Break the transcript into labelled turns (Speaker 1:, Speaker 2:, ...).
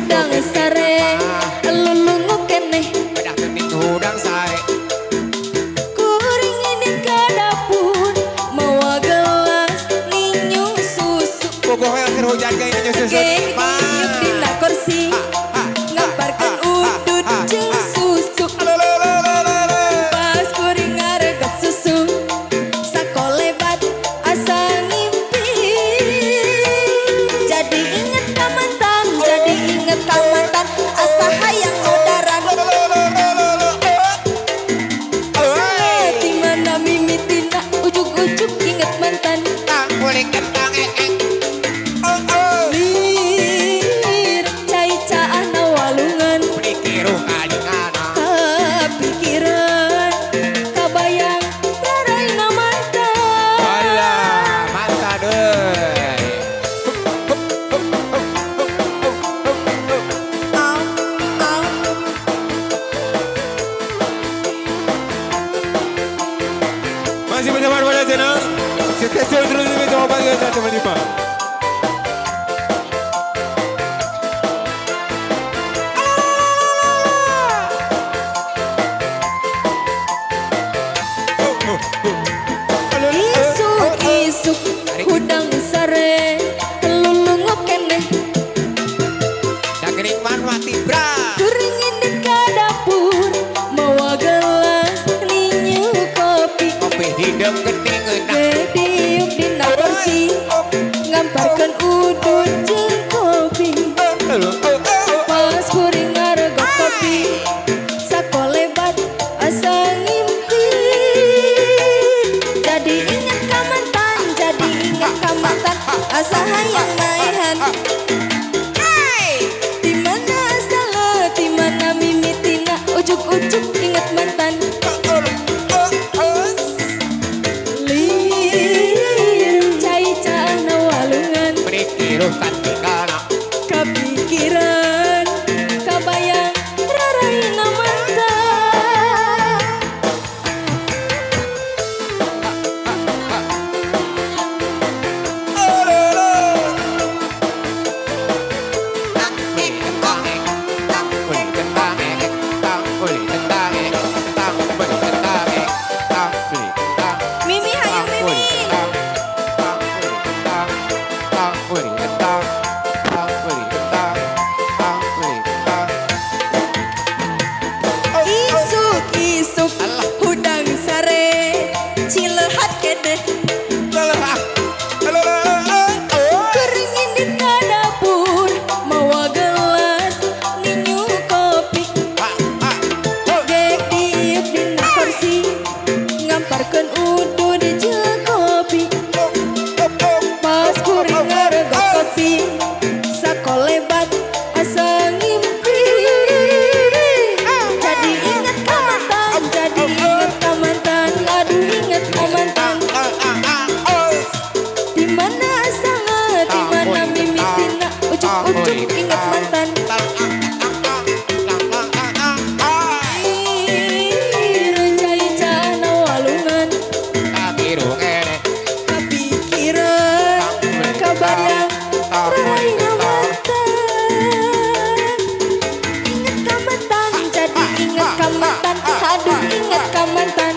Speaker 1: hudang sare lulungu kene
Speaker 2: Bedak tening hudang sae.
Speaker 1: kuring ini ke dapur mawa gelas ninyu susu
Speaker 2: Bogoh yang akhir hujan kayak ini susu.
Speaker 1: geng diuk dina kursi ngamparkan udut jeung susu pas kuring ngareget susu sakolebat asa ngimpi jadi inget ka mantan asa hayang ngodaran di mana mimitina ujuk-ujuk inget mantan
Speaker 2: Tak boleh kentang
Speaker 1: lir cai caana walungan
Speaker 2: Penikiruh kadingana.
Speaker 1: kepikiran kabayang raraina mantan
Speaker 2: Alah, mantap deh.
Speaker 1: au au
Speaker 2: Masih bersama pada channel. Stay tune terus di jawaban kita teman-teman.
Speaker 1: isuk-isuk hudang sare lulungu kene
Speaker 2: Dagering mati bra.
Speaker 1: kuring ini ke dapur mawa gelas ninyu kopi
Speaker 2: Kopi hidup kening enak.
Speaker 1: diuk dina kursi ngamparkan udut jeung kopi pas kuring ngaregot kopi sakolebat asa ngimpi jadi inget ka mantan asa hayang maehan di mana asal di mana mimitina ujuk-ujuk inget mantan lir cai caana walungan
Speaker 2: Penikiruh kadingana.
Speaker 1: kepikiran kabayang raraina mantan Mimi hayang Mimi isuk-isuk hudang sare cilehat kene kuring ini ka dapur mawa gelas ninyu kopi gek diuk dina kursi ngamparkan udut jeung kopi pas kuring ngaregot kopi sakolebat asa ngimpi jadi inget ka mantan aduh inget ka mantan di mana asalna di mana mimitina ujuk-ujuk inget mantan lir cai caana walungan kepikiran kabayang raraina mantan inget ka mantan jadi inget ka mantan aduh inget ka mantan